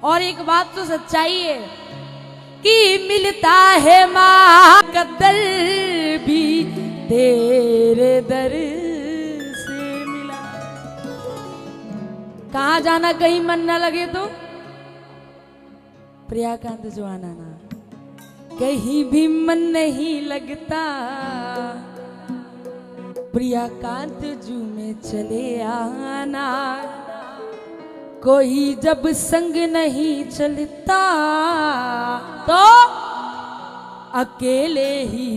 और एक बात तो सच्चाई है कि मिलता है माँ का दर भी तेरे दर से मिला। कहाँ जाना कहीं मन न लगे तो प्रियाकांत जो आना ना, कहीं भी मन नहीं लगता प्रियाकांत जू में चले आना। कोई जब संग नहीं चलता तो अकेले ही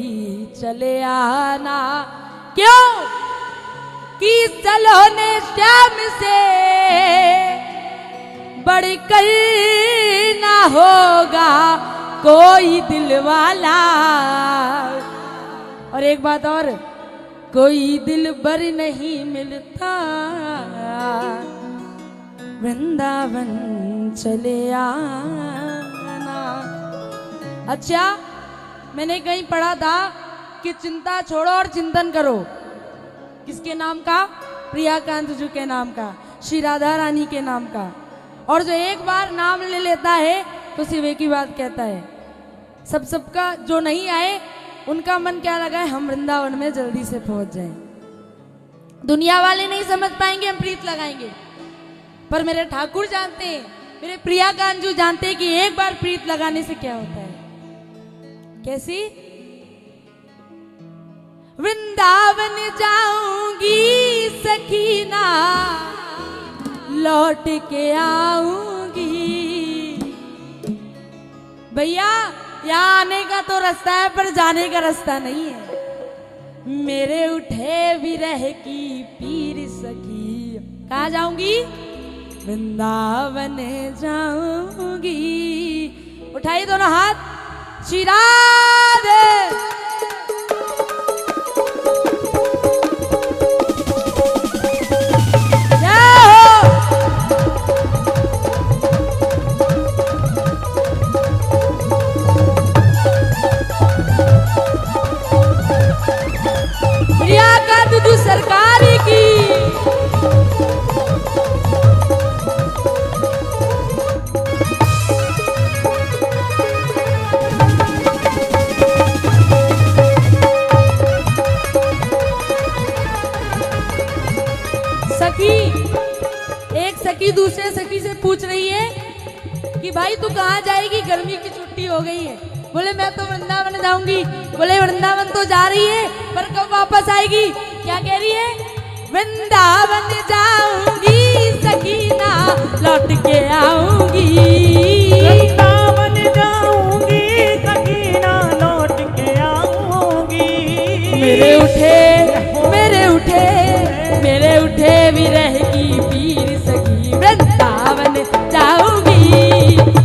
चले आना। क्यों कि चलो ने श्याम से बढ़कर ना होगा कोई दिल वाला। और एक बात और, कोई दिल बर नहीं मिलता वृंदावन चले आना। अच्छा, मैंने कहीं पढ़ा था कि चिंता छोड़ो और चिंतन करो। किसके नाम का? प्रियाकांत जी के नाम का, श्री राधा रानी के नाम का। और जो एक बार नाम ले लेता है तो सिर्फ एक ही बात कहता है, सबका जो नहीं आए उनका मन क्या लगा है, हम वृंदावन में जल्दी से पहुंच जाएं। दुनिया वाले नहीं समझ पाएंगे हम प्रीत लगाएंगे, पर मेरे ठाकुर जानते हैं, मेरे प्रियाकांत जी जानते हैं कि एक बार प्रीत लगाने से क्या होता है। कैसी? वृंदावन जाऊंगी सखीना लौट के आऊंगी। भैया, यहाँ आने का तो रास्ता है पर जाने का रास्ता नहीं है। मेरे उठे विरह की पीर सखी, कहाँ जाऊंगी? वृंदावन जाऊंगी। उठाइए दोनों हाथ, श्री राधे। प्रियाकांत जी सरकार की सखी दूसरे सखी से पूछ रही है कि भाई तू कहाँ जाएगी, गर्मी की छुट्टी हो गई है। बोले मैं तो वृंदावन जाऊंगी। बोले वृंदावन तो जा रही है पर कब वापस आएगी? क्या कह रही है? वृंदावन जाऊंगी सखीना लौट के आऊंगी। वृंदावन जाऊंगी सखीना लौट के आऊंगी। मेरे उठे विरह की पीर सखी वृंदावन जाऊंगी।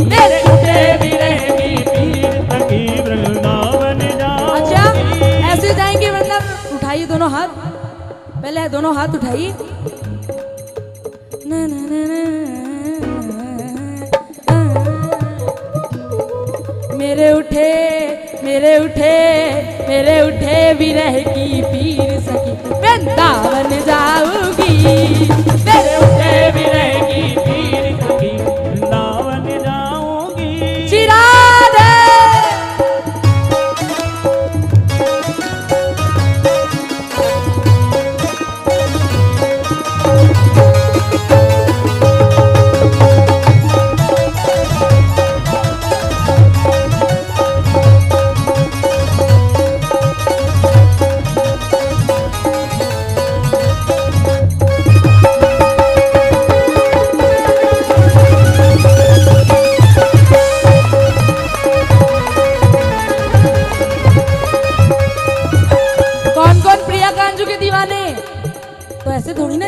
मेरे उठे विरह की पीर सखी वृंदावन जाऊंगी। अच्छा, ऐसे जाएंगे वृंदावन। उठाइए दोनों हाथ, पहले दोनों हाथ उठाइए। मेरे उठे विरह की पीर सखी वृंदावन जाऊंगी। मेरे उठे विरह की पीर सखी वृंदावन जाऊंगी। श्री राधे।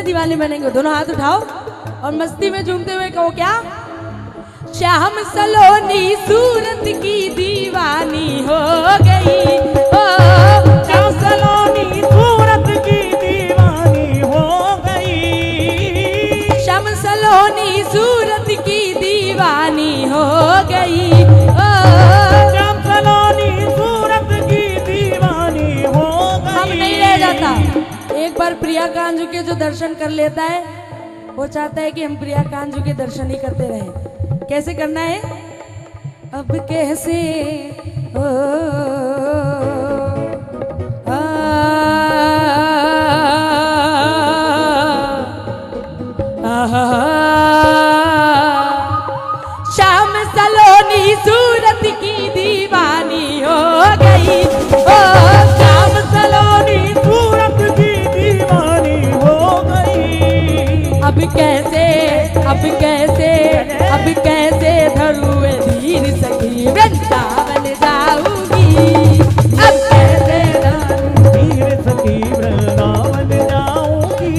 दीवाने बनेंगे। दोनों हाथ उठाओ और मस्ती में झूमते हुए कहो क्या? श्याम सलोनी सूरत की दीवानी हो गई। ओ श्याम सलोनी सूरत की दीवानी हो गई। श्याम सलोनी सूरत की दीवानी हो गई। ओ श्याम सलोनी सूरत की दीवानी हो गई। हम नहीं रह जाता। एक बार प्रियाकांत के जो दर्शन कर लेता है वो चाहता है कि हम प्रियाकांत के दर्शन ही करते रहें। कैसे करना है? अब कैसे ओ आ, आ, शाम सलोनी सूरत की दीवानी हो गई। ओ शाम सलोनी सूरत की दीवानी हो गई। अब कैसे अब कैसे अब कैसे धरुए धीर सखी वृंदावन जाऊंगी। अब कैसे धीर सखी वृंदावन जाऊंगी।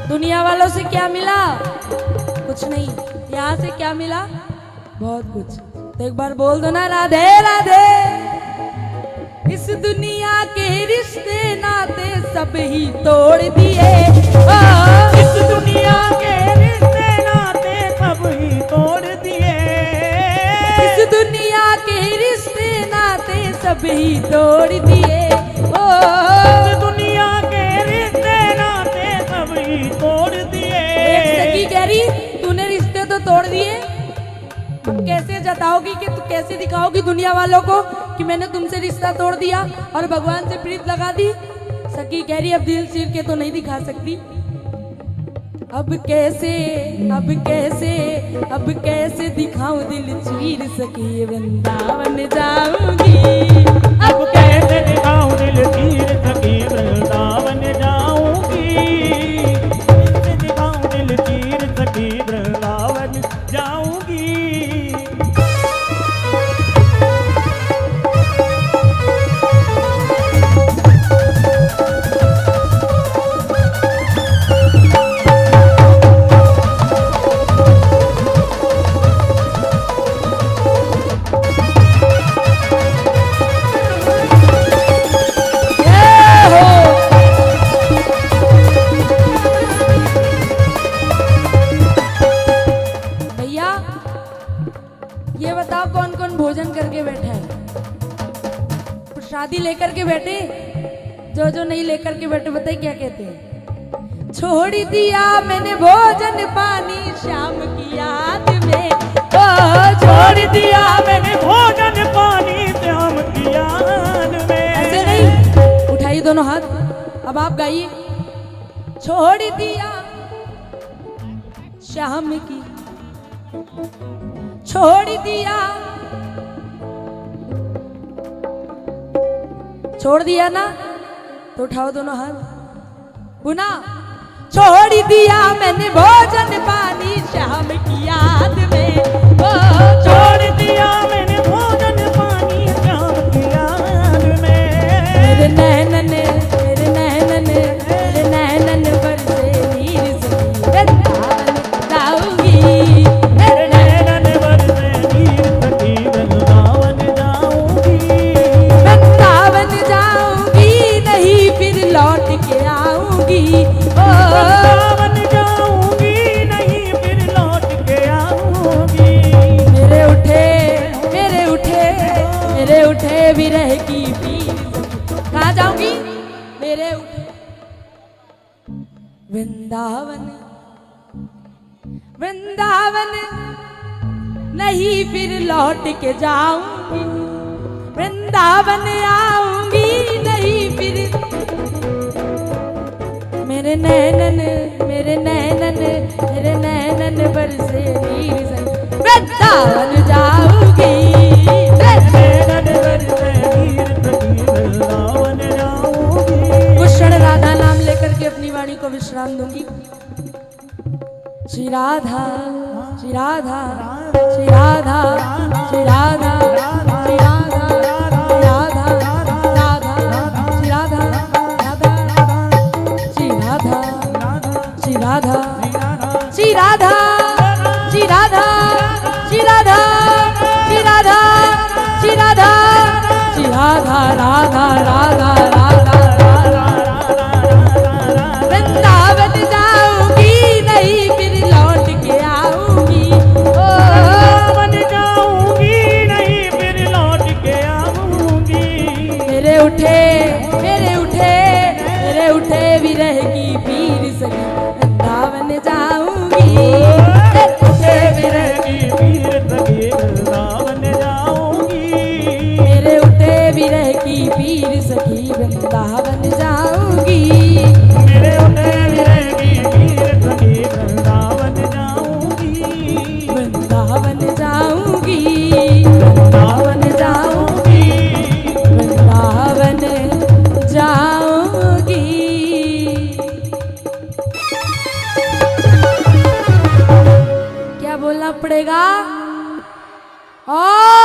दुनिया वालों से क्या मिला? कुछ नहीं। यहाँ से क्या मिला? बहुत कुछ। तो एक बार बोल दो ना, राधे राधे। इस दुनिया के रिश्ते नाते सब ही तोड़ दिए। इस दुनिया के रिश्ते नाते सब ही तोड़ दिए। इस दुनिया के रिश्ते नाते सब ही तोड़ दिए। इस दुनिया के रिश्ते नाते सब ही तोड़ दिए। एक सखी कह रही, तूने रिश्ते तो तोड़ दिए, तुम कैसे जताओगी कि तू कैसे दिखाओगी दुनिया वालों को कि मैंने तुमसे रिश्ता तोड़ दिया और भगवान से प्रीत लगा दी? सखी कह रही, अब दिल चीर के तो नहीं दिखा सकती। अब कैसे अब कैसे अब कैसे दिखाऊं दिल चीर सखी वृंदावन जाऊंगी। अब कैसे दिखाऊं दिल चीर सखी वृंदावन जाऊंगी। कैसे दिखाऊं दिल चीर सखी वृंदावन जाऊंगी। ये बताओ कौन कौन भोजन करके बैठा है? प्रसादी लेकर के बैठे, जो जो नहीं लेकर के बैठे बताइए क्या कहते हैं? छोड़ दिया मैंने भोजन पानी शाम की याद में। ओ छोड़ दिया मैंने भोजन पानी श्याम की याद में। ऐसे नहीं, उठाइए दोनों हाथ। अब आप गाइए, छोड़ दिया शाम की, छोड़ दिया, छोड़ दिया ना, तो उठाओ दोनों हाथ। पुना, छोड़ दिया मैंने भोजन पानी शाम की याद में। ओ छोड़ दिया मैंने भोजन पानी श्याम की याद में। मेरे नैनन मेरे नैनन मेरे नैनन बरसे नीर सखी वृंदावन जाऊंगी। मेरे नैनन बरसे नीर सखी वृंदावन जाऊंगी। वृंदावन जाऊंगी, नहीं फिर लौट के आऊंगी। ओ वृंदावन जाऊंगी, नहीं फिर लौट के आऊंगी। मेरे उठे मेरे उठे मेरे उठे विरह की पीर सखी। कहाँ जाऊंगी? मेरे उठे वृंदावन, वृंदावन नहीं फिर लौट के जाऊंगी। वृंदावन आऊंगी, नहीं फिर। मेरे नैनन मेरे नैनन मेरे नैनन नैन बरसे नीर से वृंदावन जाऊंगी नैन बरसे नीर सखी वृंदावन जाऊंगी। कृष्ण राधा नाम लेकर के अपनी वाणी को विश्राम दूंगी। श्री राधा श्री राधा श्री राधा श्री राधा श्री राधा राधा राधा श्री राधा राधा श्री राधा श्री राधा श्री राधा श्री राधा श्री राधा श्री राधा श्री राधा श्री राधा राधा राधा राधा वृंदावन जाऊंगी नहीं फिर लौट के आऊंगी। वृंदावन जाऊंगी नहीं फिर लौट के आऊंगी। मेरे उठे मेरे उठे मेरे उठे विरह की पीर सगी वृंदावन जाऊंगी। उठे विरह की पीर सगी वृंदावन जाऊंगी। मेरे उठे विरह की पीर सखी वृंदावन जाऊंगी। मेरे उठे विरह की पीर सगी वृंदावन जाऊंगी। वृंदावन जाऊंगी वृंदावन जाऊंगी। वृंदावन जाऊंगी। क्या बोलना पड़ेगा? और